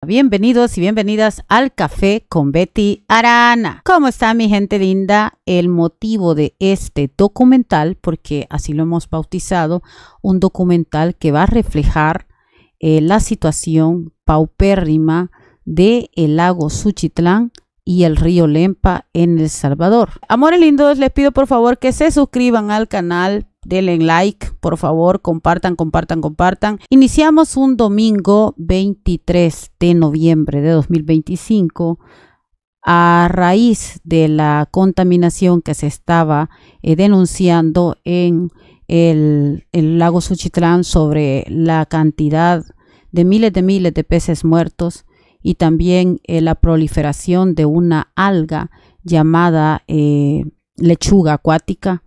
Bienvenidos y bienvenidas al Café con Betty Arana. ¿Cómo está mi gente linda? El motivo de este documental, porque así lo hemos bautizado, un documental que va a reflejar la situación paupérrima del lago Suchitlán y el río Lempa en El Salvador. Amores lindos, les pido por favor que se suscriban al canal. Denle like, por favor, compartan. Iniciamos un domingo 23 de noviembre de 2025 a raíz de la contaminación que se estaba denunciando en el lago Suchitlán sobre la cantidad de miles de peces muertos y también la proliferación de una alga llamada lechuga acuática.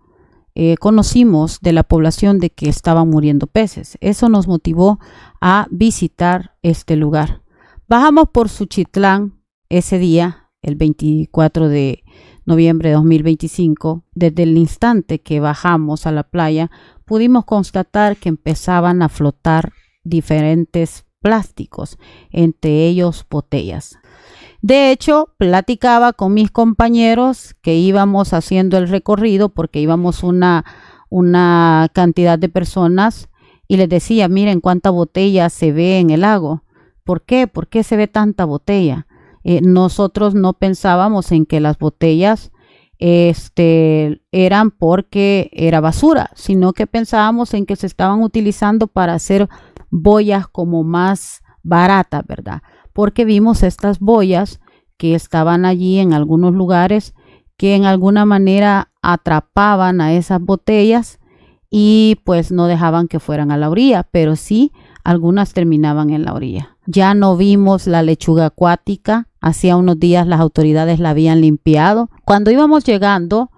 Conocimos de la población de que estaban muriendo peces. Eso nos motivó a visitar este lugar. Bajamos por Suchitlán ese día, el 24 de noviembre de 2025. Desde el instante que bajamos a la playa, pudimos constatar que empezaban a flotar diferentes plásticos, entre ellos botellas. De hecho, platicaba con mis compañeros que íbamos haciendo el recorrido porque íbamos una cantidad de personas y les decía, miren cuánta botella se ve en el lago. ¿Por qué? ¿Por qué se ve tanta botella? Nosotros no pensábamos en que las botellas eran porque era basura, sino que pensábamos en que se estaban utilizando para hacer boyas como más baratas, ¿verdad? Porque vimos estas boyas que estaban allí en algunos lugares que en alguna manera atrapaban a esas botellas y pues no dejaban que fueran a la orilla, pero sí algunas terminaban en la orilla. Ya no vimos la lechuga acuática, hacía unos días las autoridades la habían limpiado. Cuando íbamos llegando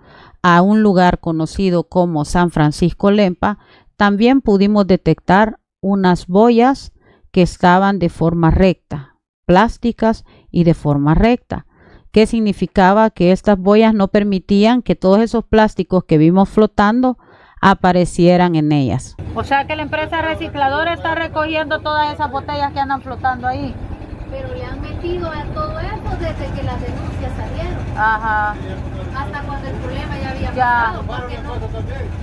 a un lugar conocido como San Francisco Lempa, también pudimos detectar unas boyas que estaban de forma recta, plásticas y de forma recta. ¿Qué significaba? Que estas boyas no permitían que todos esos plásticos que vimos flotando aparecieran en ellas. O sea que la empresa recicladora está recogiendo todas esas botellas que andan flotando ahí. Pero le han metido a todo eso desde que las denuncias salieron. Ajá. Hasta cuando el problema ya había pasado.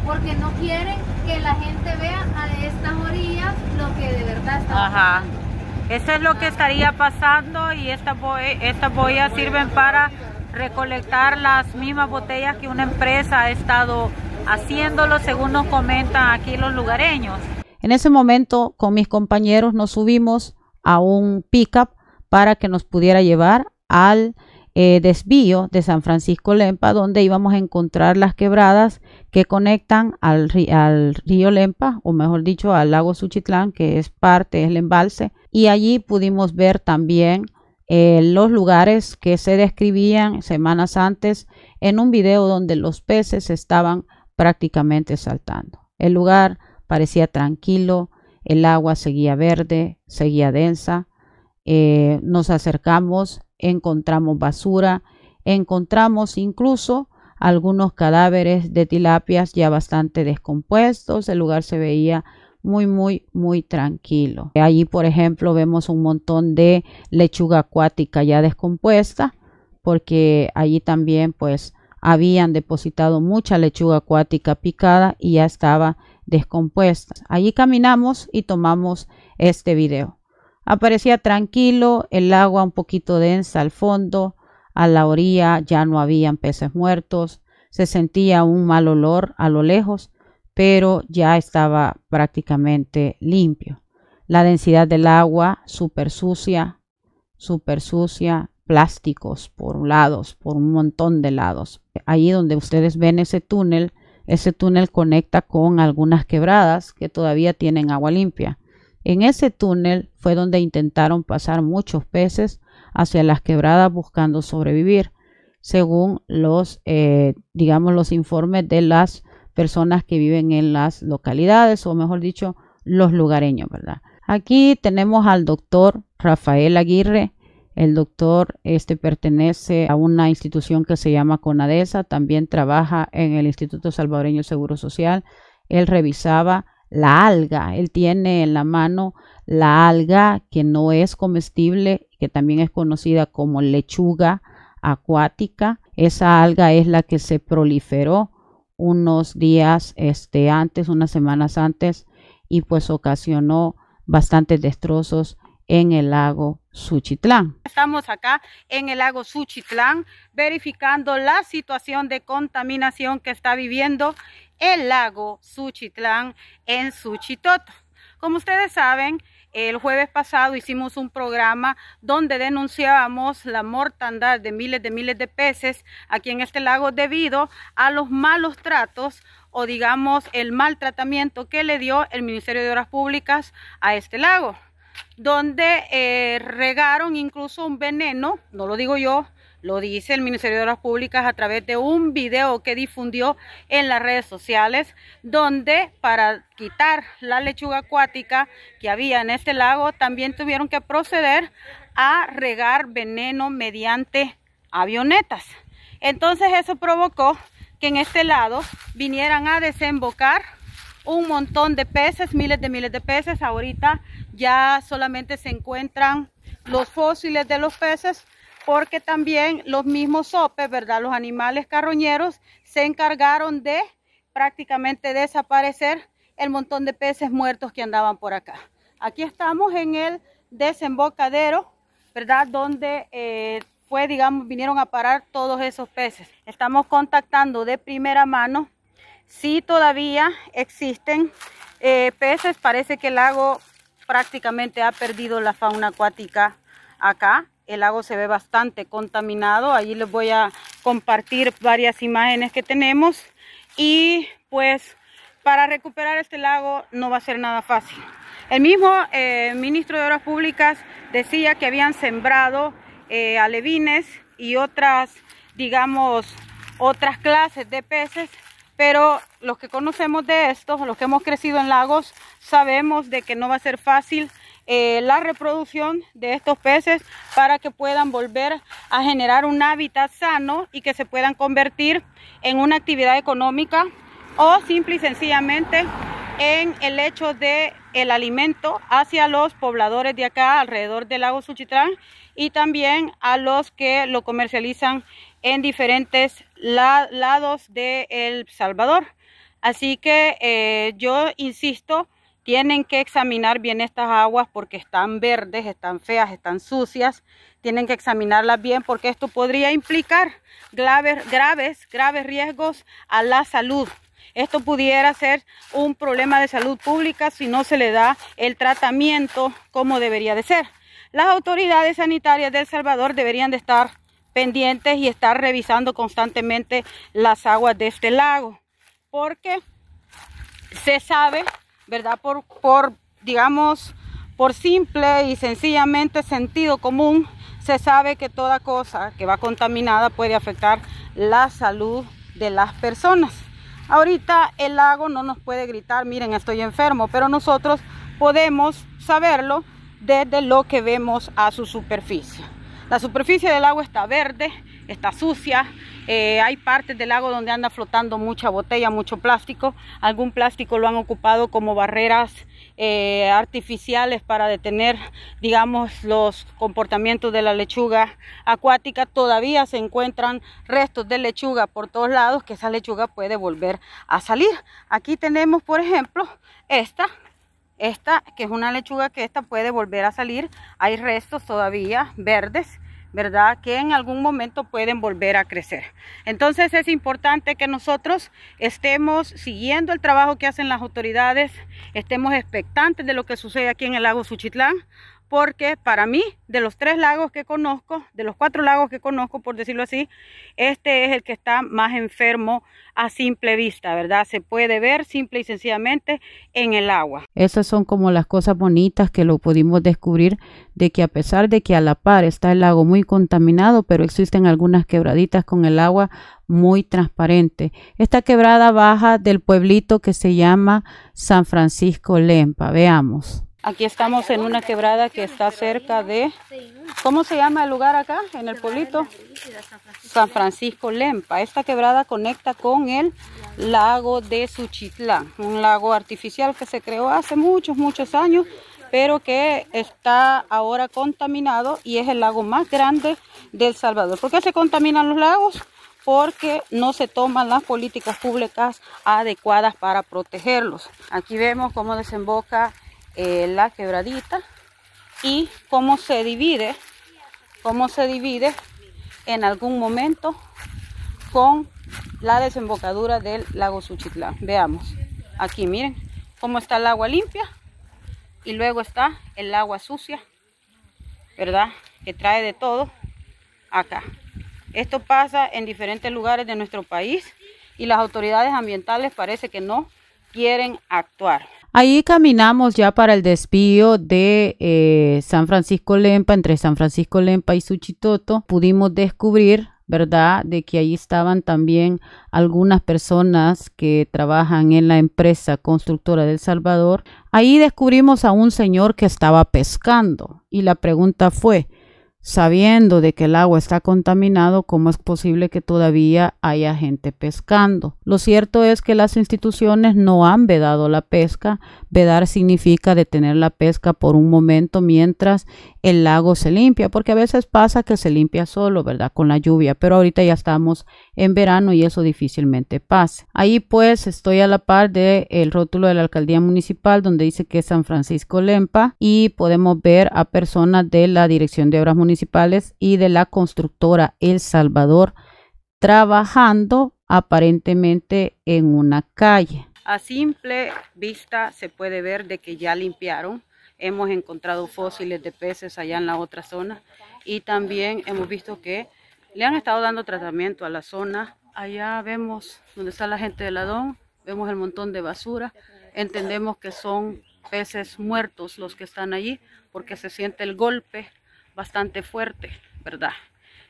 Porque no quieren que la gente vea a estas orillas lo que de verdad está pasando. Eso es lo que estaría pasando y estas boyas sirven para recolectar las mismas botellas que una empresa ha estado haciéndolo, según nos comentan aquí los lugareños. En ese momento con mis compañeros nos subimos a un pickup para que nos pudiera llevar al desvío de San Francisco Lempa, donde íbamos a encontrar las quebradas que conectan al río Lempa, o mejor dicho al lago Suchitlán, que es el embalse, y allí pudimos ver también los lugares que se describían semanas antes en un video donde los peces estaban prácticamente saltando. El lugar parecía tranquilo, el agua seguía verde, seguía densa. Nos acercamos, encontramos basura, encontramos incluso algunos cadáveres de tilapias ya bastante descompuestos. El lugar se veía muy tranquilo. Allí, por ejemplo, vemos un montón de lechuga acuática ya descompuesta, porque allí también pues habían depositado mucha lechuga acuática picada y ya estaba descompuesta. Allí caminamos y tomamos este video. Aparecía tranquilo, el agua un poquito densa al fondo, a la orilla ya no habían peces muertos, se sentía un mal olor a lo lejos, pero ya estaba prácticamente limpio. La densidad del agua súper sucia, plásticos por lados, por un montón de lados. Ahí donde ustedes ven ese túnel conecta con algunas quebradas que todavía tienen agua limpia. En ese túnel fue donde intentaron pasar muchos peces hacia las quebradas buscando sobrevivir, según los informes de las personas que viven en las localidades, o mejor dicho, los lugareños, ¿verdad? Aquí tenemos al doctor Rafael Aguirre. El doctor pertenece a una institución que se llama CONADESA, también trabaja en el Instituto Salvadoreño del Seguro Social. Él revisaba la alga. Él tiene en la mano la alga que no es comestible, que también es conocida como lechuga acuática. Esa alga es la que se proliferó unos días antes, unas semanas antes, y pues ocasionó bastantes destrozos en el lago Suchitlán. Estamos acá en el lago Suchitlán verificando la situación de contaminación que está viviendo el lago Suchitlán en Suchitoto. Como ustedes saben, el jueves pasado hicimos un programa donde denunciábamos la mortandad de miles de peces aquí en este lago debido a los malos tratos o digamos el maltratamiento que le dio el Ministerio de Obras Públicas a este lago, donde regaron incluso un veneno, no lo digo yo, lo dice el Ministerio de Obras Públicas a través de un video que difundió en las redes sociales, donde para quitar la lechuga acuática que había en este lago, también tuvieron que proceder a regar veneno mediante avionetas. Entonces eso provocó que en este lado vinieran a desembocar un montón de peces, miles de peces. Ahorita ya solamente se encuentran los fósiles de los peces, porque también los mismos sopes, ¿verdad? Los animales carroñeros se encargaron de prácticamente desaparecer el montón de peces muertos que andaban por acá. Aquí estamos en el desembocadero, ¿verdad? Donde vinieron a parar todos esos peces. Estamos contactando de primera mano si todavía existen peces. Parece que el lago prácticamente ha perdido la fauna acuática acá. El lago se ve bastante contaminado. Allí les voy a compartir varias imágenes que tenemos. Y pues para recuperar este lago no va a ser nada fácil. El mismo ministro de Obras Públicas decía que habían sembrado alevines y otras, digamos, otras clases de peces. Pero los que conocemos de esto, los que hemos crecido en lagos, sabemos de que no va a ser fácil la reproducción de estos peces para que puedan volver a generar un hábitat sano y que se puedan convertir en una actividad económica o simple y sencillamente en el hecho de el alimento hacia los pobladores de acá alrededor del lago Suchitlán y también a los que lo comercializan en diferentes lados de El Salvador. Así que yo insisto, tienen que examinar bien estas aguas porque están verdes, están feas, están sucias. Tienen que examinarlas bien porque esto podría implicar graves riesgos a la salud. Esto pudiera ser un problema de salud pública si no se le da el tratamiento como debería de ser. Las autoridades sanitarias de El Salvador deberían de estar pendientes y estar revisando constantemente las aguas de este lago, porque se sabe, ¿verdad? Digamos, por simple y sencillamente sentido común, se sabe que toda cosa que va contaminada puede afectar la salud de las personas. Ahorita el lago no nos puede gritar, miren, estoy enfermo, pero nosotros podemos saberlo desde lo que vemos a su superficie. La superficie del lago está verde, está sucia. Hay partes del lago donde anda flotando mucha botella, mucho plástico. Algún plástico lo han ocupado como barreras artificiales para detener, digamos, los comportamientos de la lechuga acuática. Todavía se encuentran restos de lechuga por todos lados, que esa lechuga puede volver a salir. Aquí tenemos, por ejemplo, esta que es una lechuga que puede volver a salir. Hay restos todavía verdes, ¿verdad? Que en algún momento pueden volver a crecer. Entonces es importante que nosotros estemos siguiendo el trabajo que hacen las autoridades, estemos expectantes de lo que sucede aquí en el lago Suchitlán, porque para mí, de los 3 lagos que conozco, de los 4 lagos que conozco, por decirlo así, este es el que está más enfermo a simple vista, ¿verdad? Se puede ver simple y sencillamente en el agua. Esas son como las cosas bonitas que lo pudimos descubrir, de que a pesar de que a la par está el lago muy contaminado, pero existen algunas quebraditas con el agua muy transparente. Esta quebrada baja del pueblito que se llama San Francisco Lempa. Veamos. Aquí estamos en una quebrada que está cerca de... ¿Cómo se llama el lugar acá, en el pueblito? San Francisco Lempa. Esta quebrada conecta con el lago de Suchitlán, un lago artificial que se creó hace muchos años, pero que está ahora contaminado y es el lago más grande de El Salvador. ¿Por qué se contaminan los lagos? Porque no se toman las políticas públicas adecuadas para protegerlos. Aquí vemos cómo desemboca la quebradita y cómo se divide en algún momento con la desembocadura del lago Suchitlán. Veamos, aquí miren cómo está el agua limpia y luego está el agua sucia, ¿verdad? Que trae de todo acá. Esto pasa en diferentes lugares de nuestro país y las autoridades ambientales parece que no quieren actuar. Ahí caminamos ya para el desvío de San Francisco Lempa, entre San Francisco Lempa y Suchitoto. Pudimos descubrir, ¿verdad?, de que ahí estaban también algunas personas que trabajan en la empresa constructora de El Salvador. Ahí descubrimos a un señor que estaba pescando y la pregunta fue, sabiendo de que el agua está contaminado, ¿cómo es posible que todavía haya gente pescando? Lo cierto es que las instituciones no han vedado la pesca. Vedar significa detener la pesca por un momento mientras el lago se limpia, porque a veces pasa que se limpia solo, ¿verdad?, con la lluvia, pero ahorita ya estamos en verano y eso difícilmente pasa. Ahí pues estoy a la par del rótulo de la alcaldía municipal donde dice que es San Francisco Lempa y podemos ver a personas de la Dirección de Obras Municipales y de la constructora El Salvador trabajando aparentemente en una calle. A simple vista se puede ver de que ya limpiaron. Hemos encontrado fósiles de peces allá en la otra zona y también hemos visto que le han estado dando tratamiento a la zona. Allá vemos donde está la gente del Ladón, vemos el montón de basura. Entendemos que son peces muertos los que están allí porque se siente el golpe bastante fuerte, ¿verdad?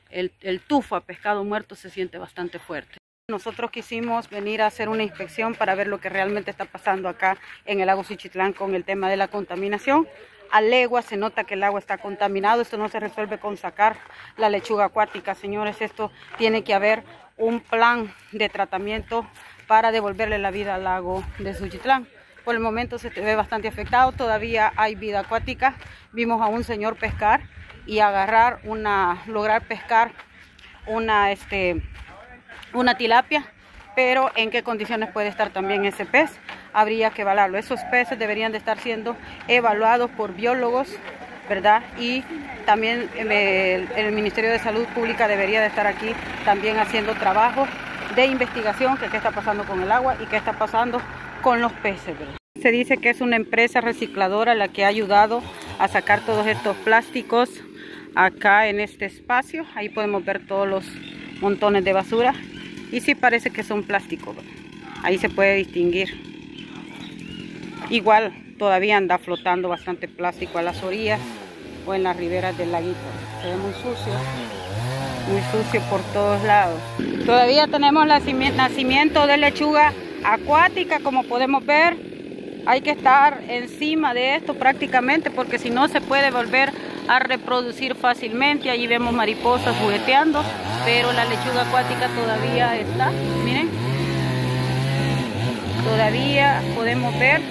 El tufo a pescado muerto se siente bastante fuerte. Nosotros quisimos venir a hacer una inspección para ver lo que realmente está pasando acá en el lago Suchitlán con el tema de la contaminación. A legua se nota que el agua está contaminado. Esto no se resuelve con sacar la lechuga acuática, señores. Esto tiene que haber un plan de tratamiento para devolverle la vida al lago de Suchitlán. Por el momento se ve bastante afectado. Todavía hay vida acuática. Vimos a un señor pescar y lograr pescar una tilapia, pero en qué condiciones puede estar también ese pez, habría que evaluarlo. Esos peces deberían de estar siendo evaluados por biólogos, ¿verdad? Y también el Ministerio de Salud Pública debería de estar aquí también haciendo trabajo de investigación, que qué está pasando con el agua y qué está pasando con los peces, ¿verdad? Se dice que es una empresa recicladora la que ha ayudado a sacar todos estos plásticos acá en este espacio. Ahí podemos ver todos los montones de basura y sí parece que son plásticos, ahí se puede distinguir. Igual todavía anda flotando bastante plástico a las orillas o en las riberas del laguito. Se ve muy sucio por todos lados. Todavía tenemos nacimiento de lechuga acuática, como podemos ver. Hay que estar encima de esto prácticamente porque si no se puede volver a reproducir fácilmente. Allí vemos mariposas jugueteando, pero la lechuga acuática todavía está, miren, todavía podemos ver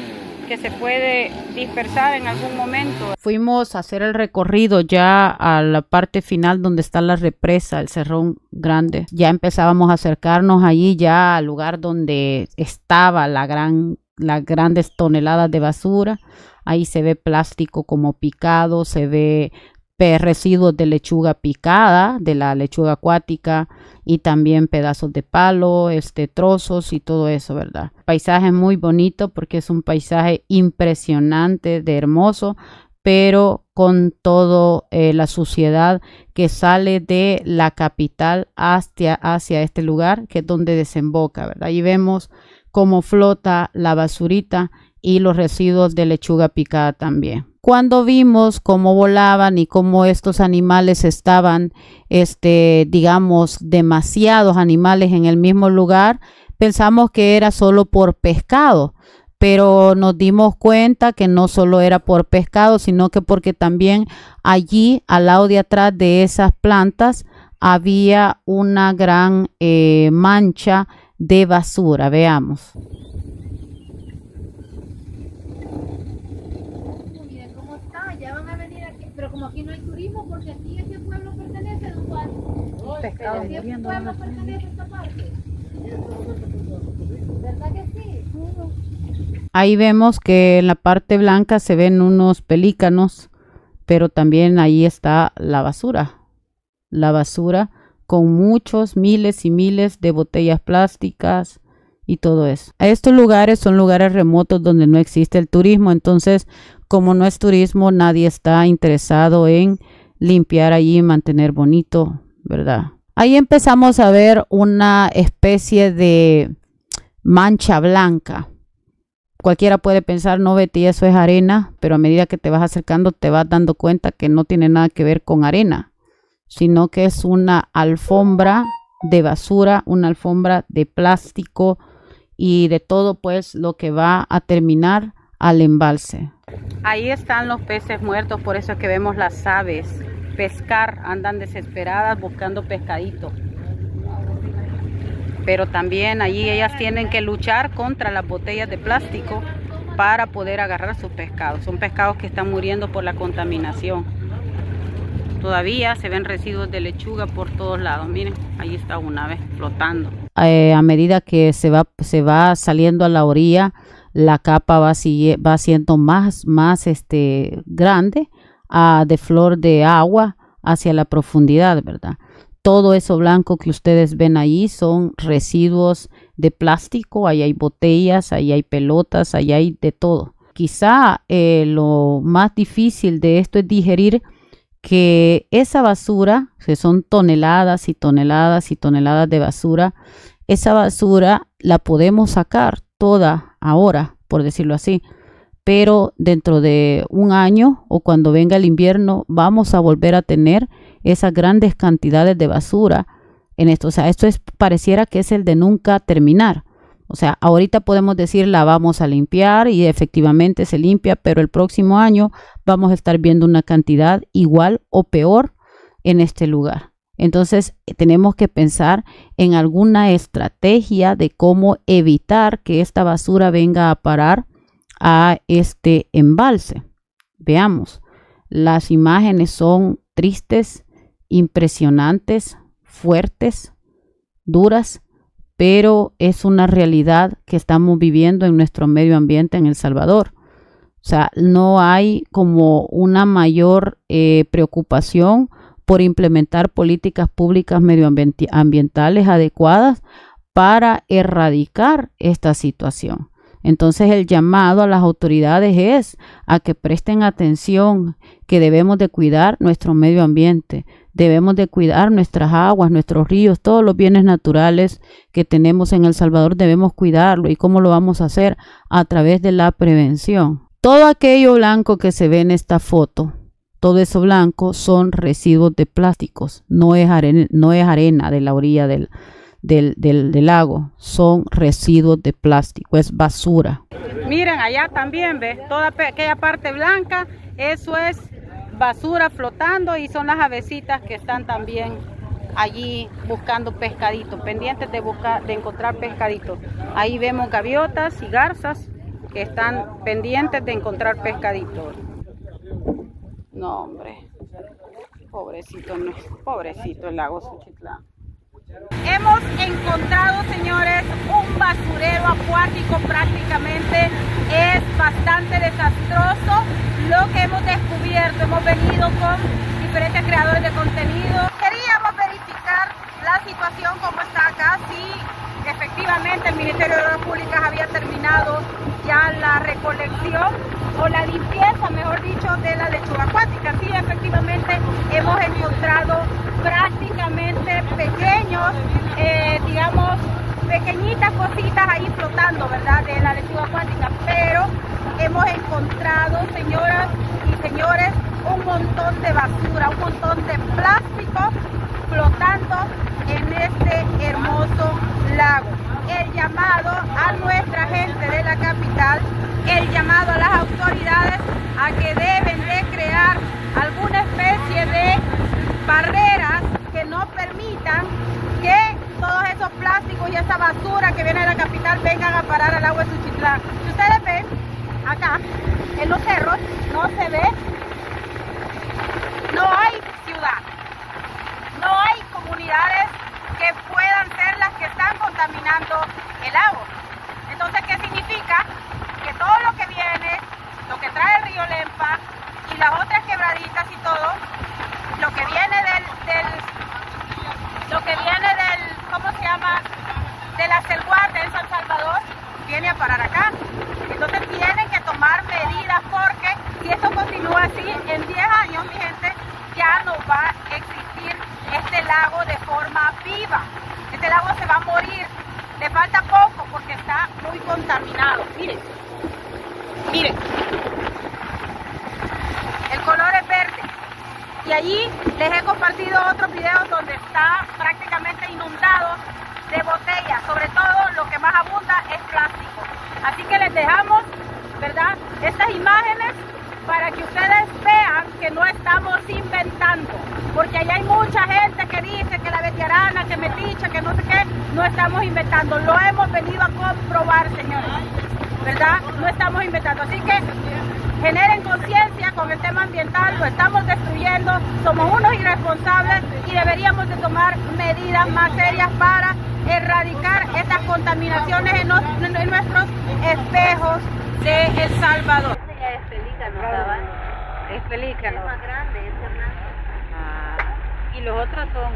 que se puede dispersar en algún momento. Fuimos a hacer el recorrido ya a la parte final donde está la represa, el Cerrón Grande. Ya empezábamos a acercarnos allí ya al lugar donde estaba las grandes toneladas de basura. Ahí se ve plástico como picado, se ve residuos de lechuga picada, de la lechuga acuática y también pedazos de palo, trozos y todo eso, ¿verdad? Paisaje muy bonito porque es un paisaje impresionante, de hermoso, pero con todo la suciedad que sale de la capital hacia este lugar, que es donde desemboca, ¿verdad? Ahí vemos cómo flota la basurita y los residuos de lechuga picada también. Cuando vimos cómo volaban y cómo estos animales estaban, digamos, demasiados animales en el mismo lugar, pensamos que era solo por pescado, pero nos dimos cuenta que no solo era por pescado, sino que porque también allí al lado de atrás de esas plantas había una gran mancha de basura. Veamos. Miren cómo está, ya van a venir aquí, pero como aquí no hay turismo, porque aquí a qué pueblo pertenece, don Juan. Pescado ¿A qué pueblo pertenece esta parte? ¿Verdad que sí? Ahí vemos que en la parte blanca se ven unos pelícanos, pero también ahí está la basura. La basura con muchos, miles y miles de botellas plásticas y todo eso. Estos lugares son lugares remotos donde no existe el turismo, entonces como no es turismo, nadie está interesado en limpiar allí y mantener bonito, ¿verdad? Ahí empezamos a ver una especie de mancha blanca. Cualquiera puede pensar, no, Betty, eso es arena, pero a medida que te vas acercando te vas dando cuenta que no tiene nada que ver con arena, sino que es una alfombra de basura, una alfombra de plástico y de todo pues lo que va a terminar al embalse. Ahí están los peces muertos, por eso es que vemos las aves pescar, andan desesperadas buscando pescadito. Pero también allí ellas tienen que luchar contra las botellas de plástico para poder agarrar sus pescados. Son pescados que están muriendo por la contaminación. Todavía se ven residuos de lechuga por todos lados. Miren, ahí está una ave flotando. A medida que se va saliendo a la orilla, la capa va siendo más grande de flor de agua hacia la profundidad, ¿verdad? Todo eso blanco que ustedes ven ahí son residuos de plástico. Ahí hay botellas, ahí hay pelotas, ahí hay de todo. Quizá lo más difícil de esto es digerir que esa basura, que son toneladas y toneladas y toneladas de basura, esa basura la podemos sacar toda ahora, por decirlo así. Pero dentro de un año o cuando venga el invierno vamos a volver a tener esas grandes cantidades de basura en esto. O sea, pareciera que es el de nunca terminar. O sea, ahorita podemos decir la vamos a limpiar y efectivamente se limpia, pero el próximo año vamos a estar viendo una cantidad igual o peor en este lugar. Entonces tenemos que pensar en alguna estrategia de cómo evitar que esta basura venga a parar a este embalse. Veamos, las imágenes son tristes, impresionantes, fuertes, duras, pero es una realidad que estamos viviendo en nuestro medio ambiente en El Salvador. O sea, no hay como una mayor preocupación por implementar políticas públicas medioambientales adecuadas para erradicar esta situación. Entonces el llamado a las autoridades es a que presten atención, que debemos de cuidar nuestro medio ambiente, debemos de cuidar nuestras aguas, nuestros ríos, todos los bienes naturales que tenemos en El Salvador debemos cuidarlo. ¿Y cómo lo vamos a hacer? A través de la prevención. Todo aquello blanco que se ve en esta foto, todo eso blanco son residuos de plásticos, no es arena de la orilla del lago, son residuos de plástico, es basura. Miren, allá también, ¿ves? Toda aquella parte blanca, eso es basura flotando y son las avecitas que están también allí buscando pescadito, pendientes de encontrar pescadito. Ahí vemos gaviotas y garzas que están pendientes de encontrar pescadito. No, hombre, pobrecito el lago Suchitlán. Hemos encontrado, señores, un basurero acuático prácticamente. Es bastante desastroso lo que hemos descubierto. Hemos venido con diferentes creadores de contenido. Queríamos verificar la situación como está acá, si efectivamente el Ministerio de Obras Públicas había terminado ya la recolección o la limpieza, mejor dicho, de la lechuga acuática. Sí, efectivamente hemos encontrado prácticamente pequeños, digamos, pequeñitas cositas ahí flotando, ¿verdad?, de la lechuga acuática, pero hemos encontrado, señoras y señores, un montón de basura, un montón de plástico flotando en este hermoso lago. El llamado a nuestra gente de la capital el llamado a las autoridades a que deben de crear alguna especie de barreras que no permitan que todos esos plásticos y esa basura que viene de la capital vengan a parar al agua de Suchitlán. Si ustedes ven, acá en los cerros no se ve, no hay ciudad, no hay comunidades que puedan ser las que están contaminando el agua. Entonces, ¿qué significa? Que todo lo que viene, lo que trae el río Lempa y las otras quebraditas y todo, lo que viene ¿cómo se llama? De la Selguarte en San Salvador, viene a parar acá. Entonces tienen que tomar medidas porque si esto continúa así, en 10 años, mi gente, ya no va a existir este lago de forma viva. Este lago se va a morir. Le falta poco porque está muy contaminado. Miren, miren. El color es verde. Y allí les he compartido otros videos donde está prácticamente inundado de botellas. Sobre todo lo que más abunda es plástico. Así que les dejamos, ¿verdad?, estas imágenes para que ustedes vean que no estamos inventando. Porque allá hay mucha gente que dice que la Betty Arana, que Metiche, que no sé qué. No estamos inventando. Lo hemos venido a comprobar, señores. ¿Verdad? No estamos inventando. Así que generen conciencia con el tema ambiental, lo estamos destruyendo, somos unos irresponsables y deberíamos de tomar medidas más serias para erradicar estas contaminaciones en nuestros espejos de El Salvador. Ya es pelícano, ¿sabes? Es pelícano. Es más grande, es más. Y los otros son...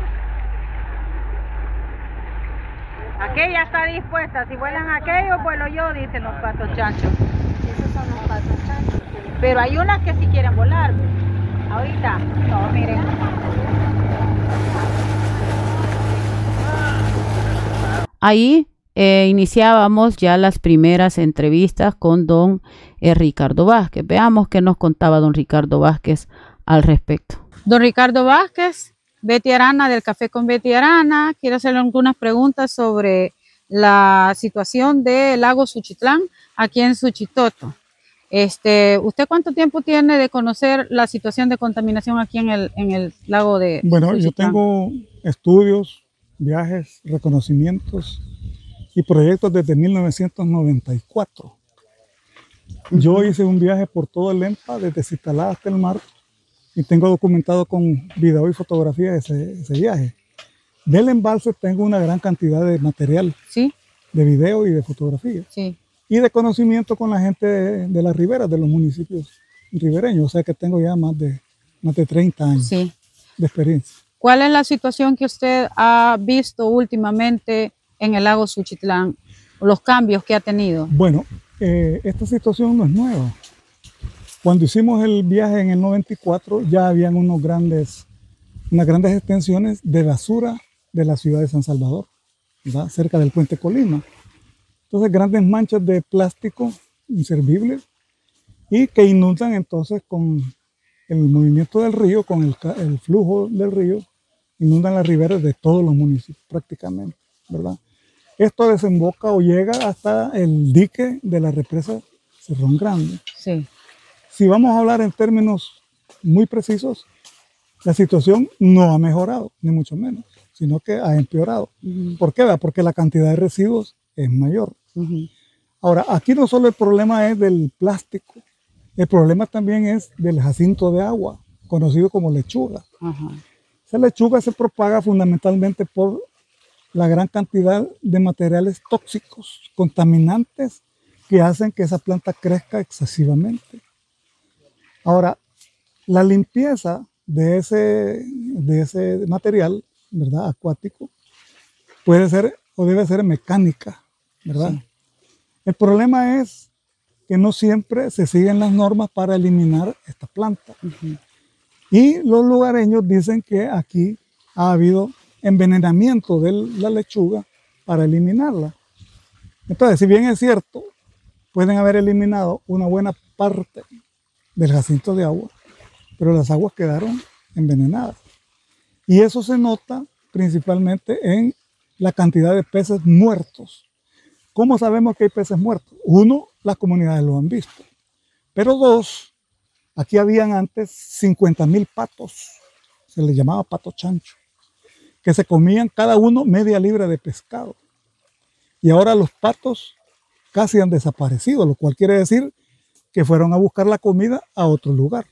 Aquella está dispuesta, si vuelan aquellos, vuelo yo, dicen los patos chanchos. Esos son los patos chanchos. Pero hay unas que sí quieren volar. Ahorita, no, miren. Ahí iniciábamos ya las primeras entrevistas con don Ricardo Vázquez. Veamos qué nos contaba don Ricardo Vázquez al respecto. Don Ricardo Vázquez, Betty Arana del Café con Betty Arana. Quiero hacerle algunas preguntas sobre la situación del lago Suchitlán aquí en Suchitoto. ¿Usted cuánto tiempo tiene de conocer la situación de contaminación aquí en el lago de Bueno, Suchitlán? yo tengo estudios, viajes, reconocimientos y proyectos desde 1994. Yo hice un viaje por todo el Lempa, desde Citalá hasta el mar, y tengo documentado con video y fotografía ese viaje. Del embalse tengo una gran cantidad de material, Sí, de video y de fotografía. sí. Y de conocimiento con la gente de las riberas, de los municipios ribereños. O sea que tengo ya más de 30 años Sí. de experiencia. ¿Cuál es la situación que usted ha visto últimamente en el lago Suchitlán? Los cambios que ha tenido. Bueno, esta situación no es nueva. Cuando hicimos el viaje en el 94 ya habían unas grandes extensiones de basura de la ciudad de San Salvador, ¿verdad?, cerca del puente Colima. Entonces grandes manchas de plástico inservibles y que inundan entonces con el movimiento del río, con el flujo del río, inundan las riberas de todos los municipios prácticamente, ¿verdad? Esto desemboca o llega hasta el dique de la represa Cerrón Grande. Sí. Si vamos a hablar en términos muy precisos, la situación no ha mejorado, ni mucho menos, sino que ha empeorado. ¿Por qué? Porque la cantidad de residuos es mayor. Ahora, aquí no solo el problema es del plástico, el problema también es del jacinto de agua, conocido como lechuga. Esa lechuga se propaga fundamentalmente por la gran cantidad de materiales tóxicos, contaminantes, que hacen que esa planta crezca excesivamente. Ahora, la limpieza de ese material, ¿verdad?, acuático, puede ser o debe ser mecánica, ¿verdad? Sí. El problema es que no siempre se siguen las normas para eliminar esta planta. Y los lugareños dicen que aquí ha habido envenenamiento de la lechuga para eliminarla. Entonces, si bien es cierto, pueden haber eliminado una buena parte del jacinto de agua, pero las aguas quedaron envenenadas. Y eso se nota principalmente en la cantidad de peces muertos. ¿Cómo sabemos que hay peces muertos? Uno, las comunidades lo han visto. Pero dos, aquí habían antes 50.000 patos, se les llamaba pato chancho, que se comían cada uno media libra de pescado. Y ahora los patos casi han desaparecido, lo cual quiere decir que fueron a buscar la comida a otro lugar,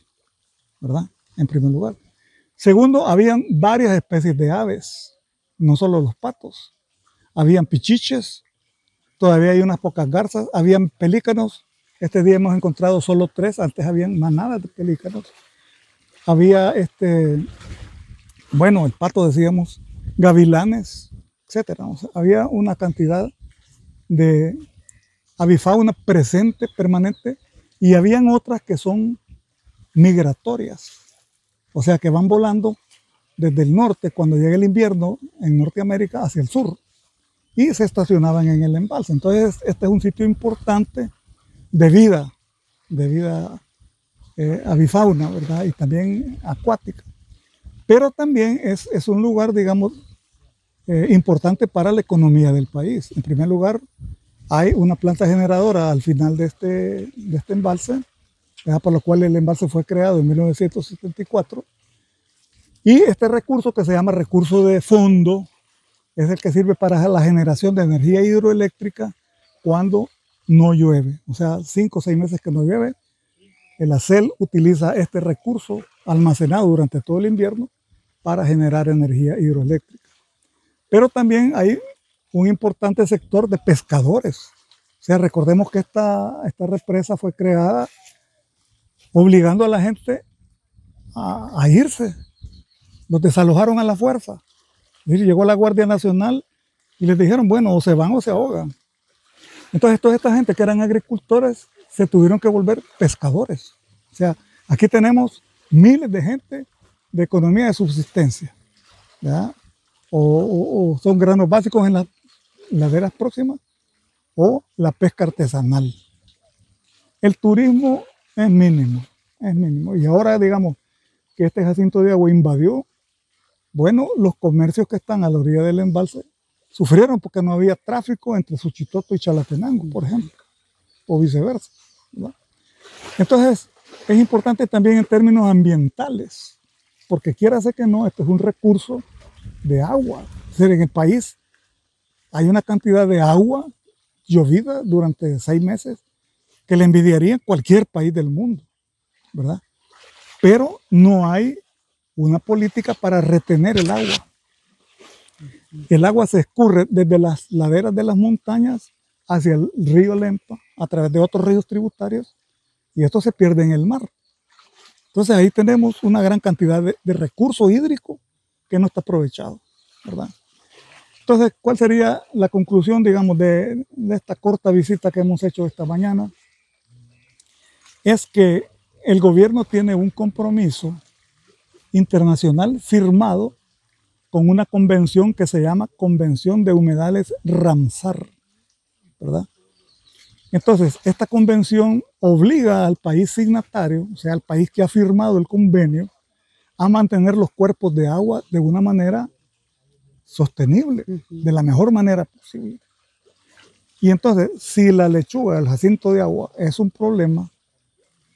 ¿verdad? En primer lugar. Segundo, habían varias especies de aves, no solo los patos. Habían pichiches, todavía hay unas pocas garzas, habían pelícanos. Este día hemos encontrado solo 3, antes habían manadas de pelícanos. Había, bueno, el pato decíamos, gavilanes, etcétera. O sea, había una cantidad de avifauna presente, permanente, y habían otras que son migratorias. O sea, que van volando desde el norte, cuando llega el invierno, en Norteamérica, hacia el sur, y se estacionaban en el embalse. Entonces, este es un sitio importante de vida avifauna, ¿verdad? Y también acuática. Pero también es un lugar, digamos, importante para la economía del país. En primer lugar, hay una planta generadora al final de este embalse, ¿verdad? Por lo cual el embalse fue creado en 1974. Y este recurso, que se llama recurso de fondo, es el que sirve para la generación de energía hidroeléctrica cuando no llueve. O sea, 5 o 6 meses que no llueve, el ACEL utiliza este recurso almacenado durante todo el invierno para generar energía hidroeléctrica. Pero también hay un importante sector de pescadores. O sea, recordemos que esta represa fue creada obligando a la gente a irse. Los desalojaron a la fuerza. Y llegó la Guardia Nacional y les dijeron, bueno, o se van o se ahogan. Entonces, toda esta gente que eran agricultores se tuvieron que volver pescadores. O sea, aquí tenemos miles de gente de economía de subsistencia, ¿verdad? O son granos básicos en las laderas próximas, o la pesca artesanal. El turismo es mínimo, es mínimo. Y ahora, digamos, que este Jacinto de Agua invadió, bueno, los comercios que están a la orilla del embalse sufrieron porque no había tráfico entre Suchitoto y Chalatenango, por ejemplo, o viceversa, ¿verdad? Entonces, es importante también en términos ambientales, porque quiera ser que no, este es un recurso de agua. Es decir, en el país hay una cantidad de agua llovida durante 6 meses que le envidiaría cualquier país del mundo, ¿verdad? Pero no hay una política para retener el agua. El agua se escurre desde las laderas de las montañas hacia el río Lempa, a través de otros ríos tributarios, y esto se pierde en el mar. Entonces ahí tenemos una gran cantidad de recurso hídrico que no está aprovechado, ¿verdad? Entonces, ¿cuál sería la conclusión, digamos, de esta corta visita que hemos hecho esta mañana? Es que el gobierno tiene un compromiso internacional firmado con una convención que se llama Convención de Humedales Ramsar, ¿verdad? Entonces, esta convención obliga al país signatario, o sea, al país que ha firmado el convenio, a mantener los cuerpos de agua de una manera sostenible, de la mejor manera posible. Y entonces, si la lechuga, el jacinto de agua, es un problema,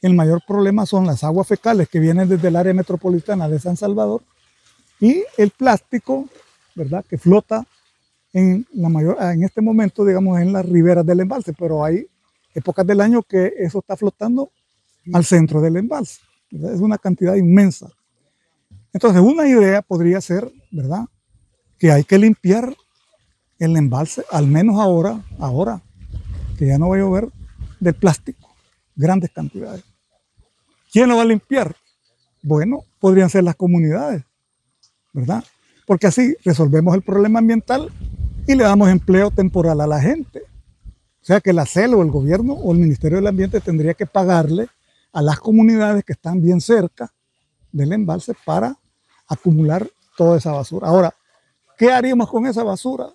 el mayor problema son las aguas fecales que vienen desde el área metropolitana de San Salvador y el plástico, ¿verdad?, que flota en este momento, digamos, en las riberas del embalse, pero hay épocas del año que eso está flotando al centro del embalse, ¿verdad? Es una cantidad inmensa. Entonces, una idea podría ser, ¿verdad?, que hay que limpiar el embalse, al menos ahora que ya no va a llover, del plástico, grandes cantidades. ¿Quién lo va a limpiar? Bueno, podrían ser las comunidades, ¿verdad? Porque así resolvemos el problema ambiental y le damos empleo temporal a la gente. O sea que la CEL o el gobierno o el Ministerio del Ambiente tendría que pagarle a las comunidades que están bien cerca del embalse para acumular toda esa basura. Ahora, ¿qué haríamos con esa basura?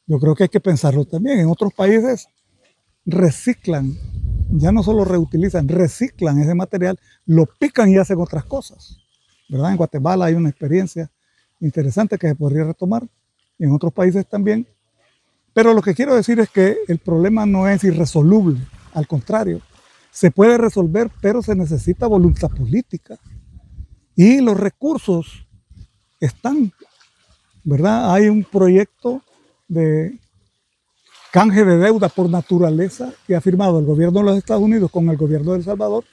Yo creo que hay que pensarlo también. En otros países reciclan, ya no solo reutilizan, reciclan ese material, lo pican y hacen otras cosas, ¿verdad? En Guatemala hay una experiencia interesante que se podría retomar, y en otros países también. Pero lo que quiero decir es que el problema no es irresoluble, al contrario, se puede resolver, pero se necesita voluntad política. Y los recursos están, ¿verdad? Hay un proyecto de canje de deuda por naturaleza que ha firmado el gobierno de los Estados Unidos con el gobierno de El Salvador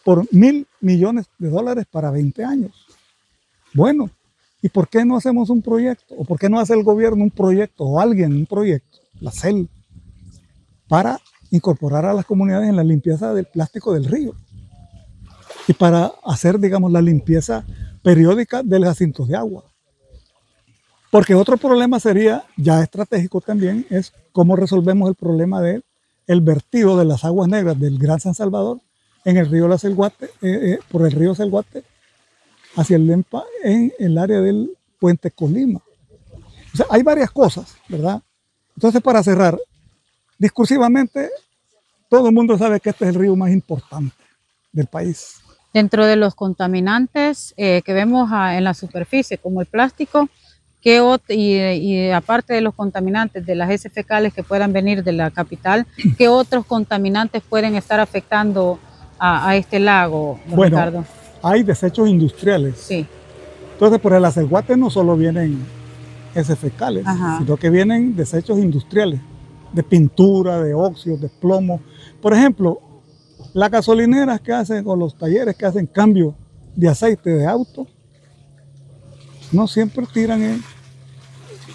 por $1.000 millones para 20 años. Bueno, ¿y por qué no hacemos un proyecto? ¿O por qué no hace el gobierno un proyecto o alguien un proyecto, la CEL, para incorporar a las comunidades en la limpieza del plástico del río? Y para hacer, digamos, la limpieza periódica de los jacintos de agua. Porque otro problema sería, ya estratégico también, es cómo resolvemos el problema del vertido de las aguas negras del Gran San Salvador en el río La Selguate, por el río Selguate, hacia el Lempa, en el área del Puente Colima. O sea, hay varias cosas, ¿verdad? Entonces, para cerrar, discursivamente, todo el mundo sabe que este es el río más importante del país. Dentro de los contaminantes que vemos en la superficie, como el plástico, y aparte de los contaminantes de las heces fecales que puedan venir de la capital, ¿qué otros contaminantes pueden estar afectando a este lago, bueno, Ricardo? Hay desechos industriales. Sí. Entonces, por el Acelguate no solo vienen heces fecales, sino que vienen desechos industriales, de pintura, de óxidos, de plomo. Por ejemplo, las gasolineras que hacen, o los talleres que hacen cambio de aceite de auto, no siempre tiran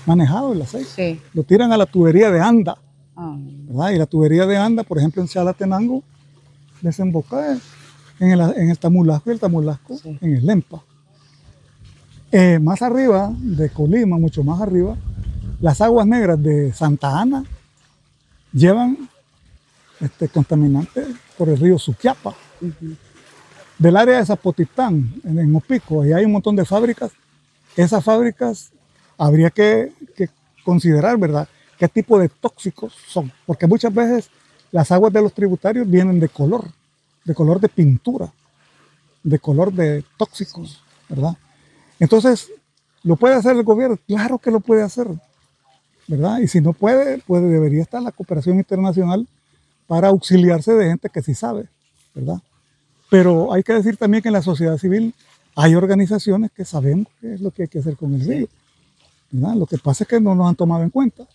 manejado el aceite. Sí. Lo tiran a la tubería de Anda. ¿Verdad? Y la tubería de Anda, por ejemplo, en Chalatenango, desemboca en el Tamulasco, y el Tamulasco en el Lempa. Más arriba de Colima, mucho más arriba, las aguas negras de Santa Ana llevan contaminantes por el río Suquiapa. Del área de Zapotitán, en Opico, ahí hay un montón de fábricas. Esas fábricas habría que considerar, ¿verdad?, qué tipo de tóxicos son, porque muchas veces las aguas de los tributarios vienen de color de pintura, de color de tóxicos, ¿verdad? Entonces, ¿lo puede hacer el gobierno? Claro que lo puede hacer, ¿verdad? Y si no puede, pues debería estar la cooperación internacional para auxiliarse de gente que sí sabe, ¿verdad? Pero hay que decir también que en la sociedad civil hay organizaciones que sabemos qué es lo que hay que hacer con el río, ¿verdad? Lo que pasa es que no nos han tomado en cuenta,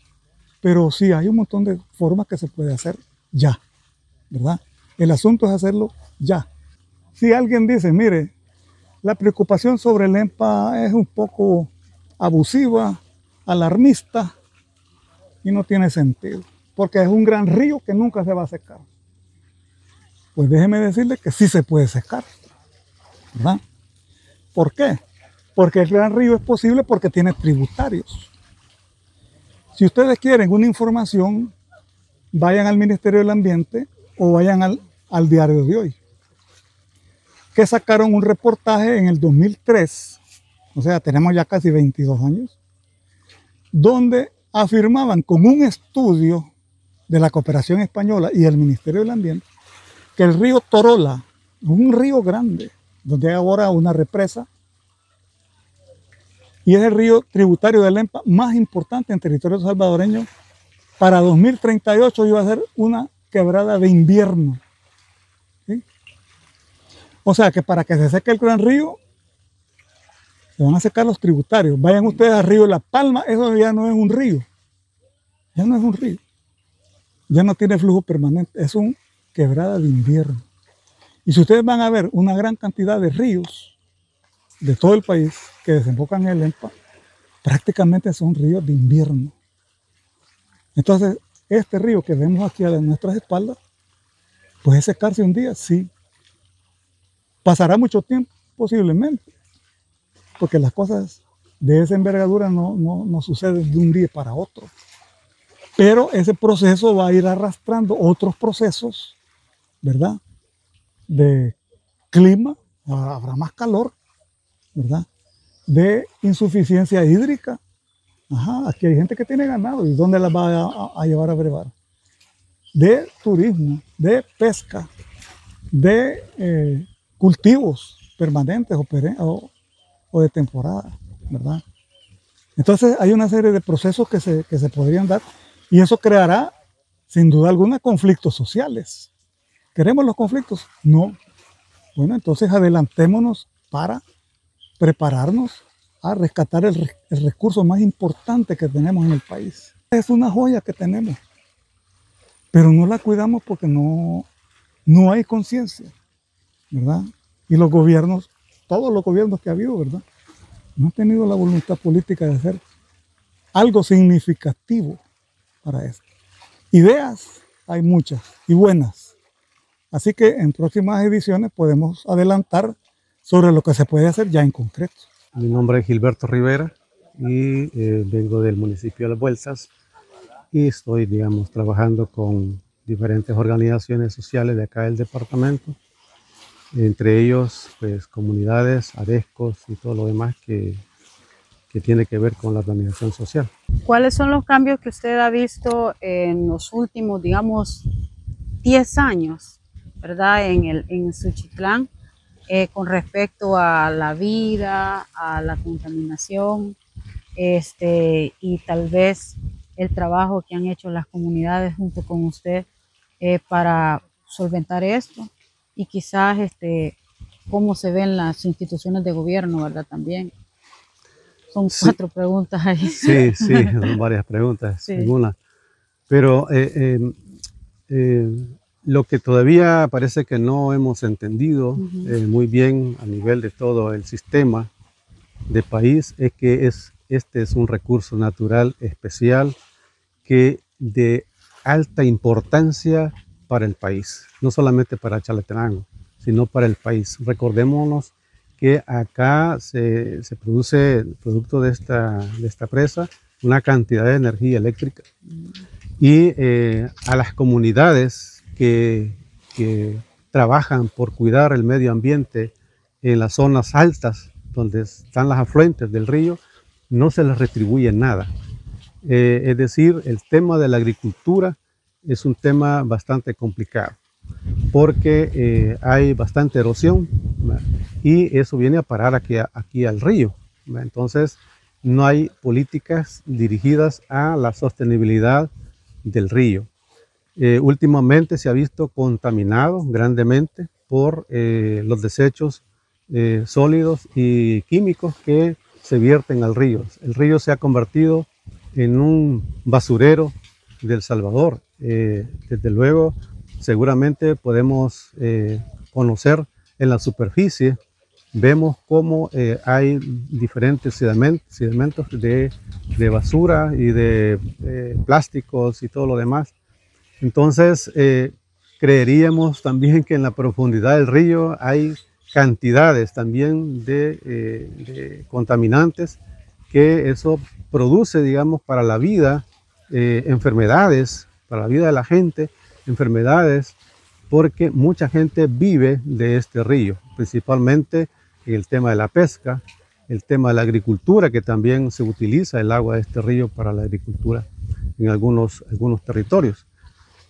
pero sí hay un montón de formas que se puede hacer ya, ¿verdad? El asunto es hacerlo ya. Si alguien dice, mire, la preocupación sobre el EMPA es un poco abusiva, alarmista, y no tiene sentido, porque es un gran río que nunca se va a secar. Pues déjeme decirle que sí se puede secar, ¿verdad? ¿Por qué? Porque el gran río es posible porque tiene tributarios. Si ustedes quieren una información, vayan al Ministerio del Ambiente o vayan al Diario de Hoy, que sacaron un reportaje en el 2003, o sea, tenemos ya casi 22 años, donde afirmaban con un estudio de la Cooperación Española y el Ministerio del Ambiente que el río Torola, un río grande, donde hay ahora una represa, y es el río tributario del Lempa más importante en territorio salvadoreño, para 2038 iba a ser una quebrada de invierno. ¿Sí? O sea que para que se seque el gran río, se van a secar los tributarios. Vayan ustedes al río La Palma, eso ya no es un río. Ya no es un río. Ya no tiene flujo permanente, es una quebrada de invierno. Y si ustedes van a ver una gran cantidad de ríos de todo el país que desembocan en el Lempa, prácticamente son ríos de invierno. Entonces, este río que vemos aquí a nuestras espaldas, ¿puede secarse un día? Sí. ¿Pasará mucho tiempo? Posiblemente. Porque las cosas de esa envergadura no suceden de un día para otro. Pero ese proceso va a ir arrastrando otros procesos, ¿verdad? De clima, habrá más calor, ¿verdad? De insuficiencia hídrica. Aquí hay gente que tiene ganado, ¿y dónde las va a llevar a brevar? De turismo, de pesca, de cultivos permanentes o de temporada, ¿verdad? Entonces hay una serie de procesos que se podrían dar, Y eso creará, sin duda alguna, conflictos sociales. ¿Queremos los conflictos? No. Bueno, entonces adelantémonos para prepararnos a rescatar el recurso más importante que tenemos en el país. Es una joya que tenemos, pero no la cuidamos porque no hay conciencia, ¿verdad? Y los gobiernos, todos los gobiernos que ha habido, ¿verdad?, no han tenido la voluntad política de hacer algo significativo para esto. Ideas hay muchas y buenas. Así que en próximas ediciones podemos adelantar sobre lo que se puede hacer ya en concreto. Mi nombre es Gilberto Rivera y vengo del municipio de Las Vueltas y estoy, digamos, trabajando con diferentes organizaciones sociales de acá del departamento, entre ellos, pues, comunidades, ADESCOS y todo lo demás que tiene que ver con la organización social. ¿Cuáles son los cambios que usted ha visto en los últimos, digamos, 10 años, ¿verdad?, en Suchitlán, con respecto a la vida, a la contaminación, y tal vez el trabajo que han hecho las comunidades junto con usted para solventar esto? Y quizás cómo se ven las instituciones de gobierno, ¿verdad?, también. Son 4 preguntas ahí. Sí, son varias preguntas, Sí. algunas. Pero lo que todavía parece que no hemos entendido muy bien a nivel de todo el sistema de país es que este es un recurso natural especial que de alta importancia para el país, no solamente para Chalatenango, sino para el país. Recordémonos que acá se produce, producto de esta presa, una cantidad de energía eléctrica. Y a las comunidades que trabajan por cuidar el medio ambiente en las zonas altas, donde están las afluentes del río, no se les retribuye nada. Es decir, el tema de la agricultura es un tema bastante complicado, porque hay bastante erosión, ¿verdad?, y eso viene a parar aquí al río, ¿verdad? Entonces no hay políticas dirigidas a la sostenibilidad del río. Últimamente se ha visto contaminado grandemente por los desechos sólidos y químicos que se vierten al río. El río se ha convertido en un basurero de El Salvador. Desde luego, seguramente podemos conocer en la superficie, vemos cómo hay diferentes sedimentos de basura y de plásticos y todo lo demás. Entonces, creeríamos también que en la profundidad del río hay cantidades también de contaminantes, que eso produce, digamos, para la vida enfermedades, para la vida de la gente, enfermedades, porque mucha gente vive de este río, principalmente el tema de la pesca, el tema de la agricultura, que también se utiliza el agua de este río para la agricultura en algunos territorios.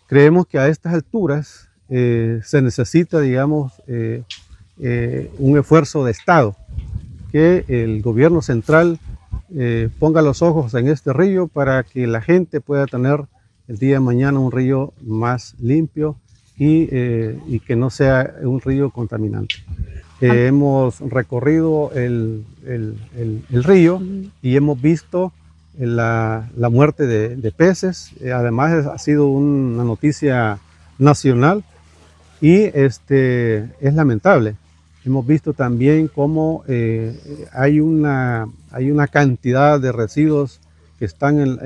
Creemos que a estas alturas se necesita, digamos, un esfuerzo de Estado, que el gobierno central ponga los ojos en este río para que la gente pueda tener el día de mañana un río más limpio y que no sea un río contaminante. Hemos recorrido el río y hemos visto la muerte de peces. Además ha sido una noticia nacional y es lamentable. Hemos visto también cómo hay una cantidad de residuos que están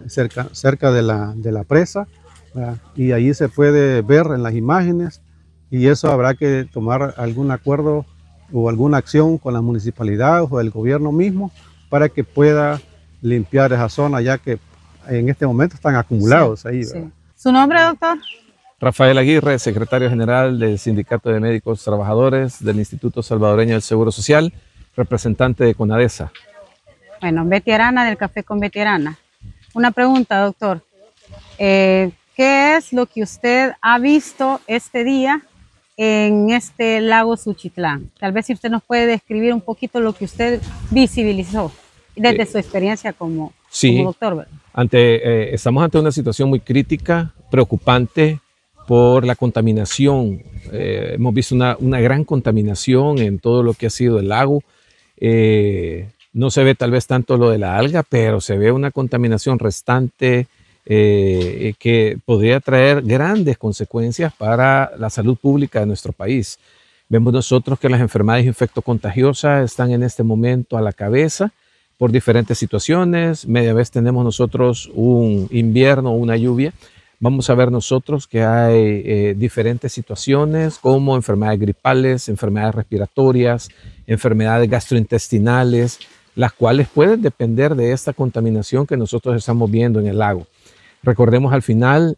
cerca de la presa, ¿verdad?, y allí se puede ver en las imágenes, y eso habrá que tomar algún acuerdo o alguna acción con las municipalidades o el gobierno mismo para que pueda limpiar esa zona, ya que en este momento están acumulados ahí, ¿verdad? Sí. ¿Su nombre, doctor? Rafael Aguirre, secretario general del Sindicato de Médicos Trabajadores del Instituto Salvadoreño del Seguro Social, representante de CONADESA. Bueno, Betty Arana del Café con Betty Arana. Una pregunta, doctor. ¿Qué es lo que usted ha visto este día en este lago Suchitlán? Tal vez si usted nos puede describir un poquito lo que usted visibilizó desde su experiencia como Sí, como doctor, ¿verdad? Estamos ante una situación muy crítica, preocupante por la contaminación. Hemos visto una gran contaminación en todo lo que ha sido el lago. No se ve tal vez tanto lo de la alga, pero se ve una contaminación restante que podría traer grandes consecuencias para la salud pública de nuestro país. Vemos nosotros que las enfermedades infectocontagiosas están en este momento a la cabeza por diferentes situaciones. Media vez tenemos nosotros un invierno o una lluvia. Vamos a ver nosotros que hay diferentes situaciones como enfermedades gripales, enfermedades respiratorias, enfermedades gastrointestinales, las cuales pueden depender de esta contaminación que nosotros estamos viendo en el lago. Recordemos al final,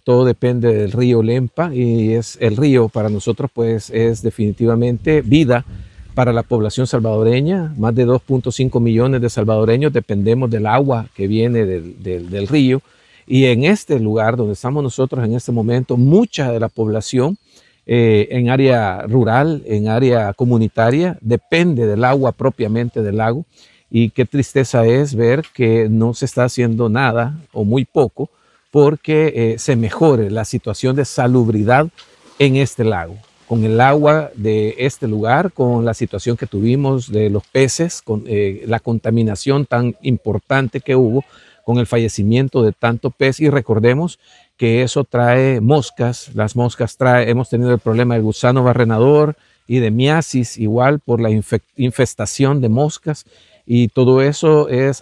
todo depende del río Lempa y el río para nosotros pues es definitivamente vida para la población salvadoreña. Más de 2.5 millones de salvadoreños dependemos del agua que viene del río. Y en este lugar donde estamos nosotros en este momento, mucha de la población en área rural, en área comunitaria, depende del agua propiamente del lago. Y qué tristeza es ver que no se está haciendo nada o muy poco porque se mejore la situación de salubridad en este lago. Con el agua de este lugar, con la situación que tuvimos de los peces, con la contaminación tan importante que hubo, con el fallecimiento de tanto pez. Y recordemos que eso trae moscas. Las moscas hemos tenido el problema del gusano barrenador y de miasis, igual por la infestación de moscas. Y todo eso es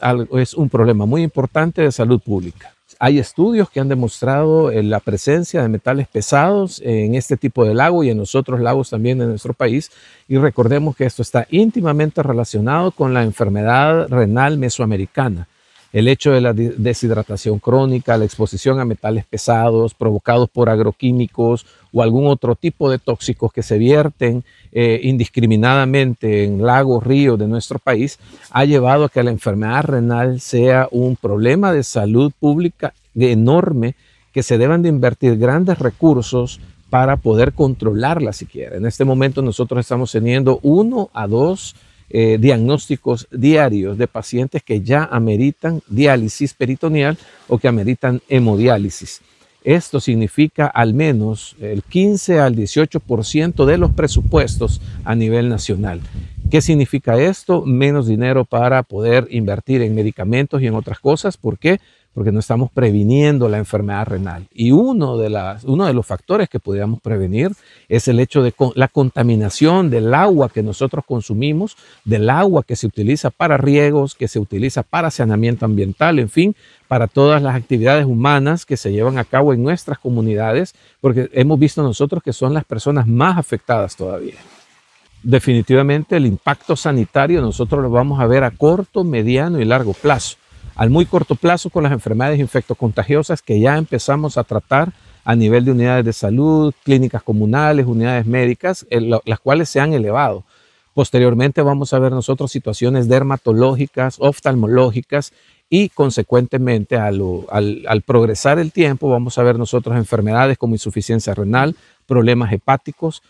un problema muy importante de salud pública. Hay estudios que han demostrado la presencia de metales pesados en este tipo de lago y en los otros lagos también de nuestro país. Y recordemos que esto está íntimamente relacionado con la enfermedad renal mesoamericana. El hecho de la deshidratación crónica, la exposición a metales pesados provocados por agroquímicos o algún otro tipo de tóxicos que se vierten indiscriminadamente en lagos, ríos de nuestro país, ha llevado a que la enfermedad renal sea un problema de salud pública enorme, que se deban de invertir grandes recursos para poder controlarla siquiera. En este momento nosotros estamos teniendo 1 a 2 diagnósticos diarios de pacientes que ya ameritan diálisis peritoneal o que ameritan hemodiálisis. Esto significa al menos el 15 al 18% de los presupuestos a nivel nacional. ¿Qué significa esto? Menos dinero para poder invertir en medicamentos y en otras cosas. ¿Por qué? Porque no estamos previniendo la enfermedad renal. Y uno de los factores que podríamos prevenir es el hecho de la contaminación del agua que nosotros consumimos, del agua que se utiliza para riegos, que se utiliza para saneamiento ambiental, en fin, para todas las actividades humanas que se llevan a cabo en nuestras comunidades, porque hemos visto nosotros que son las personas más afectadas todavía. Definitivamente el impacto sanitario nosotros lo vamos a ver a corto, mediano y largo plazo. Al muy corto plazo con las enfermedades infectocontagiosas que ya empezamos a tratar a nivel de unidades de salud, clínicas comunales, unidades médicas, las cuales se han elevado. Posteriormente vamos a ver nosotros situaciones dermatológicas, oftalmológicas y consecuentemente al progresar el tiempo vamos a ver nosotros enfermedades como insuficiencia renal, problemas hepáticos,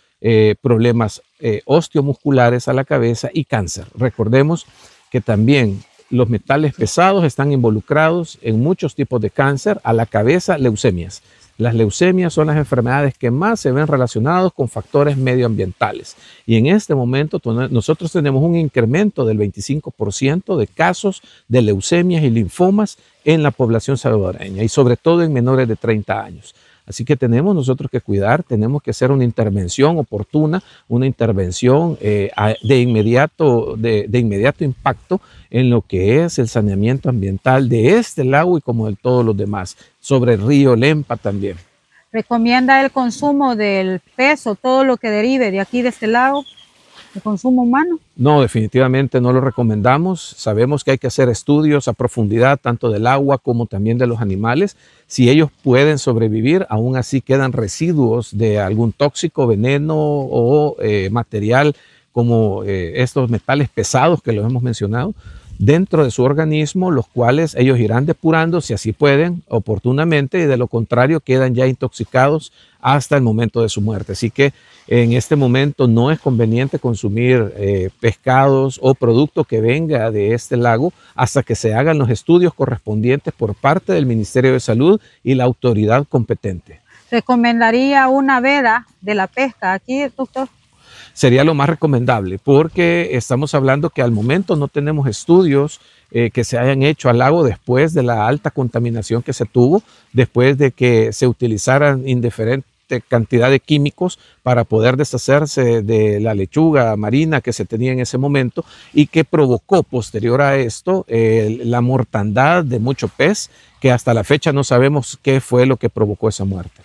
problemas osteomusculares a la cabeza y cáncer. Recordemos que también los metales pesados están involucrados en muchos tipos de cáncer, a la cabeza, leucemias. Las leucemias son las enfermedades que más se ven relacionadas con factores medioambientales. Y en este momento nosotros tenemos un incremento del 25% de casos de leucemias y linfomas en la población salvadoreña y sobre todo en menores de 30 años. Así que tenemos nosotros que cuidar, tenemos que hacer una intervención oportuna, una intervención de inmediato impacto en lo que es el saneamiento ambiental de este lago y como de todos los demás, sobre el río Lempa también. ¿Recomienda el consumo del pez o todo lo que derive de aquí de este lago? ¿El consumo humano? No, definitivamente no lo recomendamos. Sabemos que hay que hacer estudios a profundidad tanto del agua como también de los animales. Si ellos pueden sobrevivir, aún así quedan residuos de algún tóxico, veneno o material como estos metales pesados que los hemos mencionado. dentro de su organismo, los cuales ellos irán depurando si así pueden oportunamente, y de lo contrario quedan ya intoxicados hasta el momento de su muerte. Así que en este momento no es conveniente consumir pescados o producto que venga de este lago hasta que se hagan los estudios correspondientes por parte del Ministerio de Salud y la autoridad competente. ¿Recomendaría una veda de la pesca aquí, doctor? Sería lo más recomendable, porque estamos hablando que al momento no tenemos estudios que se hayan hecho al lago después de la alta contaminación que se tuvo, después de que se utilizaran indiferente cantidad de químicos para poder deshacerse de la lechuga marina que se tenía en ese momento, y que provocó posterior a esto la mortandad de mucho pez, que hasta la fecha no sabemos qué fue lo que provocó esa muerte.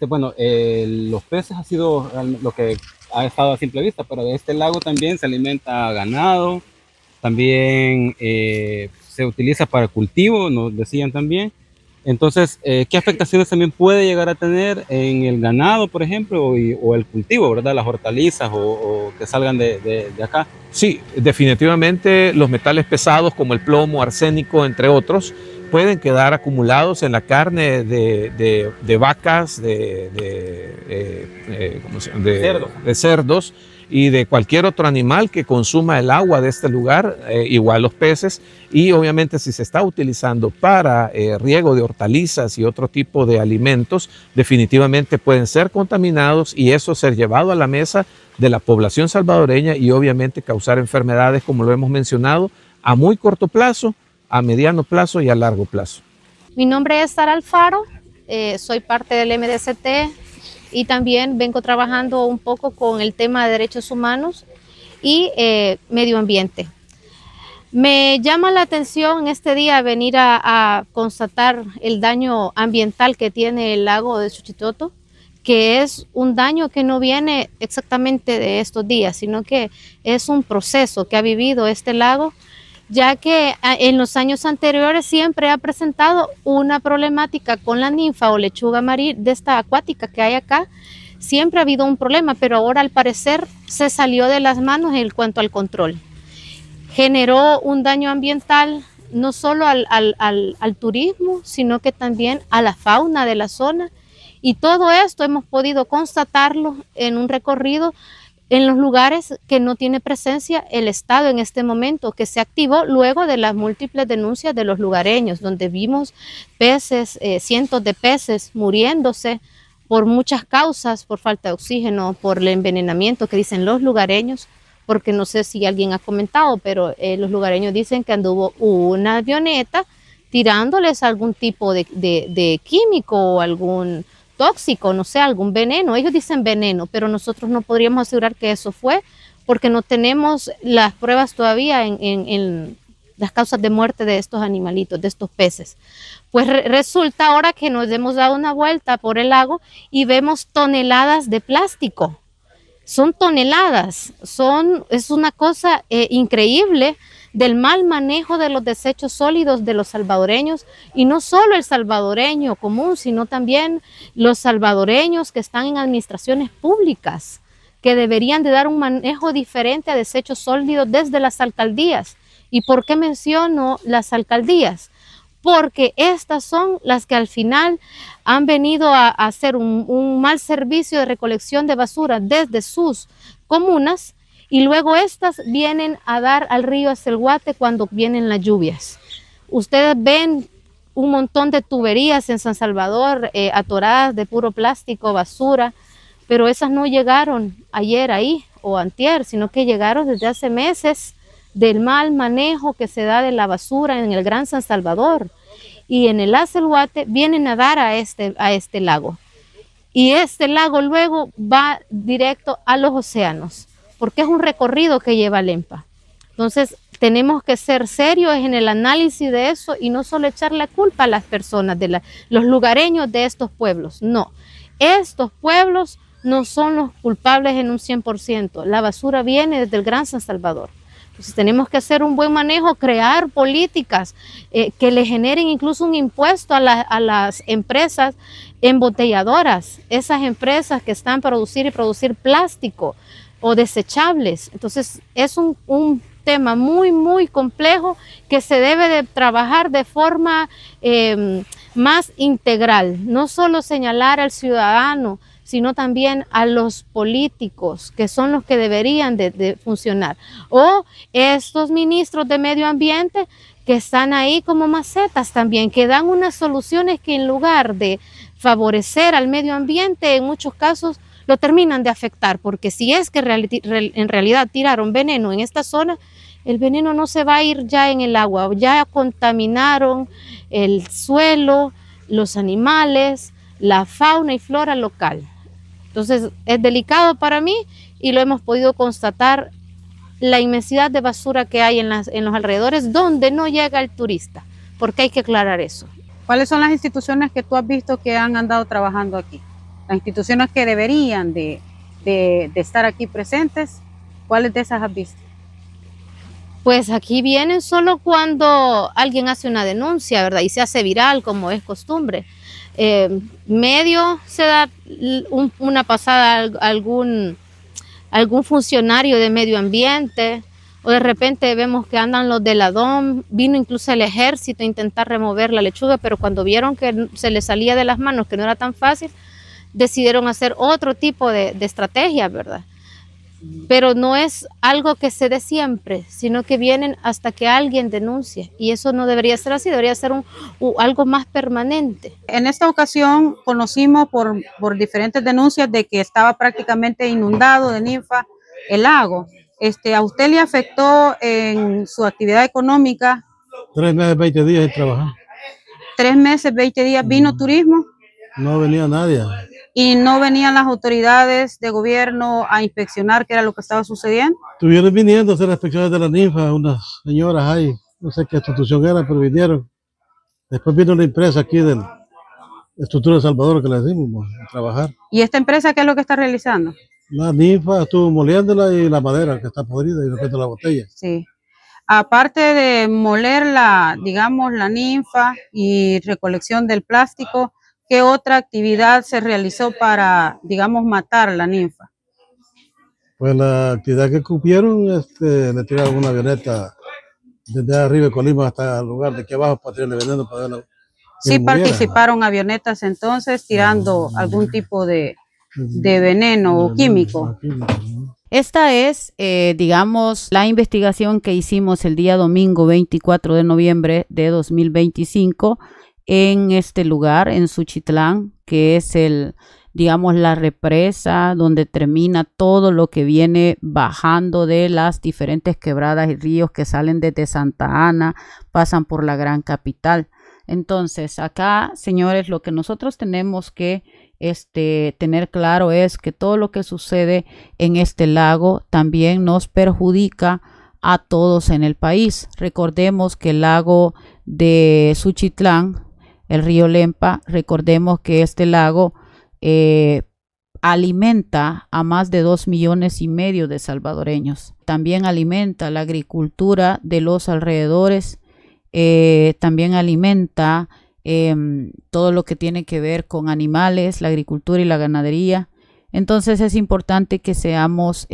Bueno, los peces ha sido lo que ha estado a simple vista, pero de este lago también se alimenta ganado, también se utiliza para cultivo, nos decían también. Entonces, ¿qué afectaciones también puede llegar a tener en el ganado, por ejemplo, o el cultivo, ¿verdad? Las hortalizas o que salgan de acá. Sí, definitivamente los metales pesados como el plomo, arsénico, entre otros, pueden quedar acumulados en la carne de vacas, de cerdos y de cualquier otro animal que consuma el agua de este lugar, igual los peces, y obviamente si se está utilizando para riego de hortalizas y otro tipo de alimentos, definitivamente pueden ser contaminados y eso ser llevado a la mesa de la población salvadoreña y obviamente causar enfermedades, como lo hemos mencionado, a muy corto plazo, a mediano plazo y a largo plazo. Mi nombre es Sara Alfaro, soy parte del MDCT y también vengo trabajando un poco con el tema de derechos humanos y medio ambiente. Me llama la atención en este día venir a constatar el daño ambiental que tiene el lago de Suchitoto, que es un daño que no viene exactamente de estos días, sino que es un proceso que ha vivido este lago, ya que en los años anteriores siempre ha presentado una problemática con la ninfa o lechuga marina de esta acuática que hay acá. Siempre ha habido un problema, pero ahora al parecer se salió de las manos en cuanto al control. Generó un daño ambiental no solo al turismo, sino que también a la fauna de la zona. Y todo esto hemos podido constatarlo en un recorrido en los lugares que no tiene presencia el Estado en este momento, que se activó luego de las múltiples denuncias de los lugareños, donde vimos peces, cientos de peces muriéndose por muchas causas, por falta de oxígeno, por el envenenamiento que dicen los lugareños, porque no sé si alguien ha comentado, pero los lugareños dicen que anduvo una avioneta tirándoles algún tipo de químico o algún tóxico, no sé, algún veneno. Ellos dicen veneno, pero nosotros no podríamos asegurar que eso fue, porque no tenemos las pruebas todavía en las causas de muerte de estos animalitos, de estos peces. Pues resulta ahora que nos hemos dado una vuelta por el lago y vemos toneladas de plástico. Son toneladas, es una cosa increíble del mal manejo de los desechos sólidos de los salvadoreños, y no solo el salvadoreño común, sino también los salvadoreños que están en administraciones públicas, que deberían de dar un manejo diferente a desechos sólidos desde las alcaldías. ¿Y por qué menciono las alcaldías? Porque estas son las que al final han venido a hacer un mal servicio de recolección de basura desde sus comunas, y luego estas vienen a dar al río Acelhuate cuando vienen las lluvias. Ustedes ven un montón de tuberías en San Salvador atoradas de puro plástico, basura, pero esas no llegaron ayer ahí o antier, sino que llegaron desde hace meses del mal manejo que se da de la basura en el Gran San Salvador. Y en el Acelhuate vienen a dar a este lago. Y este lago luego va directo a los océanos, porque es un recorrido que lleva al EMPA. Entonces tenemos que ser serios en el análisis de eso y no solo echar la culpa a las personas, los lugareños de estos pueblos. No, estos pueblos no son los culpables en un 100%. La basura viene desde el Gran San Salvador. Entonces tenemos que hacer un buen manejo, crear políticas que le generen incluso un impuesto a las empresas embotelladoras, esas empresas que están producir plástico o desechables. Entonces es un tema muy, muy complejo que se debe de trabajar de forma más integral, no solo señalar al ciudadano, sino también a los políticos, que son los que deberían de funcionar, o estos ministros de medio ambiente que están ahí como macetas también, que dan unas soluciones que en lugar de favorecer al medio ambiente, en muchos casos lo terminan de afectar, porque si es que en realidad tiraron veneno en esta zona, el veneno no se va a ir ya en el agua, ya contaminaron el suelo, los animales, la fauna y flora local. Entonces es delicado para mí y lo hemos podido constatar, la inmensidad de basura que hay en los alrededores donde no llega el turista, porque hay que aclarar eso. ¿Cuáles son las instituciones que tú has visto que han andado trabajando aquí? Las instituciones que deberían de estar aquí presentes, ¿cuáles de esas has visto? Pues aquí vienen solo cuando alguien hace una denuncia, ¿verdad? Y se hace viral, como es costumbre. Medio se da una pasada a algún funcionario de medio ambiente, o de repente vemos que andan los de la DOM, vino incluso el ejército a intentar remover la lechuga, pero cuando vieron que se les salía de las manos, que no era tan fácil, decidieron hacer otro tipo de estrategia, ¿verdad? Pero no es algo que se dé siempre, sino que vienen hasta que alguien denuncie, y eso no debería ser así, debería ser algo más permanente. En esta ocasión conocimos por diferentes denuncias de que estaba prácticamente inundado de ninfa el lago. ¿A usted le afectó en su actividad económica? 3 meses, 20 días sin trabajar. 3 meses, 20 días. ¿Vino turismo? No venía nadie. ¿Y no venían las autoridades de gobierno a inspeccionar qué era lo que estaba sucediendo? Estuvieron viniendo a hacer las inspecciones de la ninfa, unas señoras ahí, no sé qué institución era, pero vinieron. Después vino la empresa aquí de la Estructura de Salvador, que le decimos, a trabajar. ¿Y esta empresa qué es lo que está realizando? La ninfa estuvo moliéndola y la madera que está podrida y respecto a la botella. Sí. Aparte de moler digamos, la ninfa y recolección del plástico, ¿qué otra actividad se realizó para, digamos, matar la ninfa? Pues la actividad que cumplieron, le tiraron una avioneta desde arriba de Colima hasta el lugar de aquí abajo para tirarle veneno para verla. Sí participaron avionetas entonces tirando algún tipo de veneno o químico. Esta es, digamos, la investigación que hicimos el día domingo 24 de noviembre de 2025 en este lugar, en Suchitlán, que es digamos, la represa donde termina todo lo que viene bajando de las diferentes quebradas y ríos que salen desde Santa Ana, pasan por la gran capital. Entonces, acá, señores, lo que nosotros tenemos que tener claro es que todo lo que sucede en este lago también nos perjudica a todos en el país. Recordemos que el lago de Suchitlán, el río Lempa, recordemos que este lago alimenta a más de 2,5 millones de salvadoreños. También alimenta la agricultura de los alrededores, también alimenta todo lo que tiene que ver con animales, la agricultura y la ganadería. Entonces es importante que seamos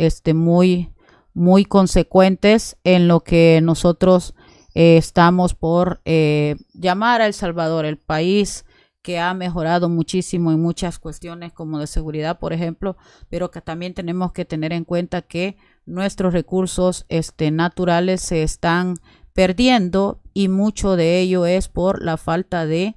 muy consecuentes en lo que nosotros estamos por llamar a El Salvador, el país que ha mejorado muchísimo en muchas cuestiones como de seguridad, por ejemplo, pero que también tenemos que tener en cuenta que nuestros recursos naturales se están perdiendo, y mucho de ello es por la falta de,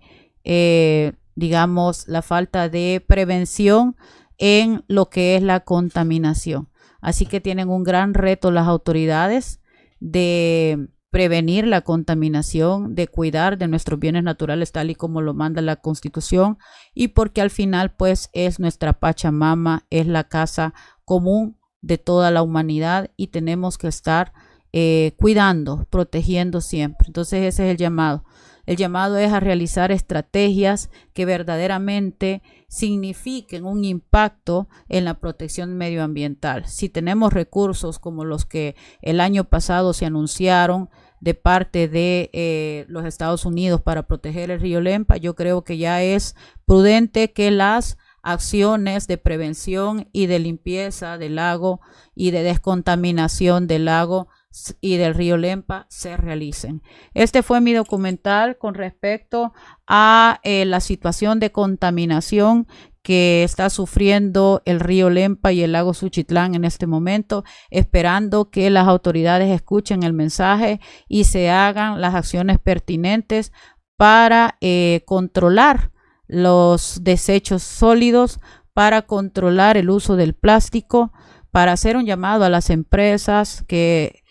digamos, la falta de prevención en lo que es la contaminación. Así que tienen un gran reto las autoridades de prevenir la contaminación, de cuidar de nuestros bienes naturales tal y como lo manda la Constitución, y porque al final pues es nuestra Pachamama, es la casa común de toda la humanidad, y tenemos que estar cuidando, protegiendo siempre. Entonces ese es el llamado. El llamado es a realizar estrategias que verdaderamente signifiquen un impacto en la protección medioambiental. Si tenemos recursos como los que el año pasado se anunciaron de parte de los Estados Unidos para proteger el río Lempa, yo creo que ya es prudente que las acciones de prevención y de limpieza del lago y de descontaminación del lago y del río Lempa se realicen. Este fue mi documental con respecto a la situación de contaminación que está sufriendo el río Lempa y el lago Suchitlán en este momento, esperando que las autoridades escuchen el mensaje y se hagan las acciones pertinentes para controlar los desechos sólidos, para controlar el uso del plástico, para hacer un llamado a las empresas que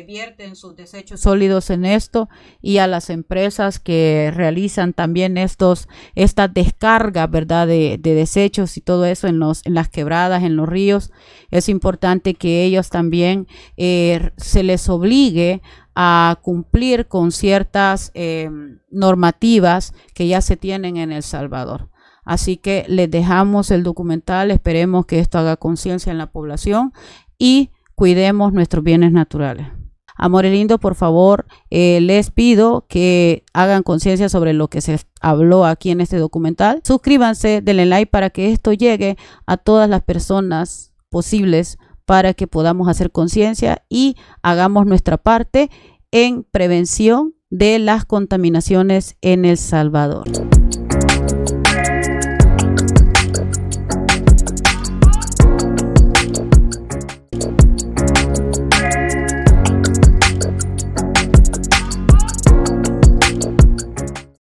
vierten sus desechos sólidos en esto y a las empresas que realizan también estas descargas, ¿verdad?, de desechos y todo eso en las quebradas, en los ríos. Es importante que ellos también se les obligue a cumplir con ciertas normativas que ya se tienen en El Salvador. Así que les dejamos el documental, esperemos que esto haga conciencia en la población y cuidemos nuestros bienes naturales. Amores lindos, por favor, les pido que hagan conciencia sobre lo que se habló aquí en este documental. Suscríbanse, denle like para que esto llegue a todas las personas posibles para que podamos hacer conciencia y hagamos nuestra parte en prevención de las contaminaciones en El Salvador.